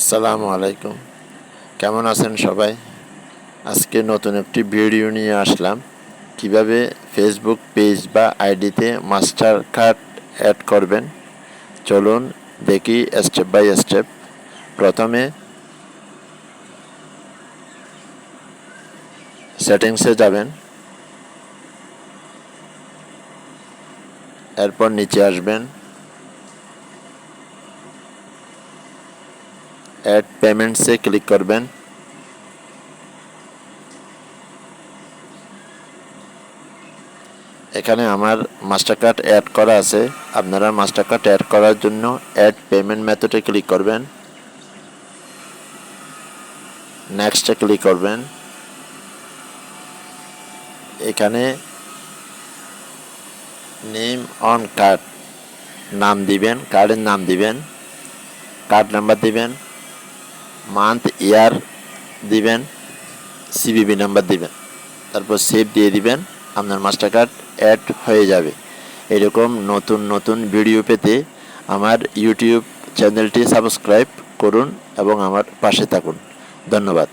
আসসালামু আলাইকুম। কেমন আছেন সবাই? আজকে নতুন একটি ভিডিও নিয়ে আসলাম, কিভাবে ফেসবুক পেজ বা আইডিতে মাস্টার কার্ড অ্যাড করবেন। চলুন দেখি স্টেপ বাই স্টেপ। প্রথমে সেটিংসে যাবেন, এরপর নিচে আসবেন, অ্যাড পেমেন্টসে ক্লিক করবেন। এখানে আমার মাস্টার কার্ড অ্যাড করা আছে। আপনারা মাস্টার কার্ড অ্যাড করার জন্য অ্যাড পেমেন্ট মেথডে ক্লিক করবেন, নেক্সটে ক্লিক করবেন। এখানে নেম অন কার্ড নাম দিবেন, কার্ডের নাম দিবেন, কার্ড নাম্বার দিবেন, মান্থ ইয়ার দিবেন, সিভিভি নাম্বার দিবেন, তারপর সেভ দিয়ে দিবেন। আপনার মাস্টার কার্ড অ্যাড হয়ে যাবে। এরকম নতুন নতুন ভিডিও পেতে আমার ইউটিউব চ্যানেলটি সাবস্ক্রাইব করুন এবং আমার পাশে থাকুন। ধন্যবাদ।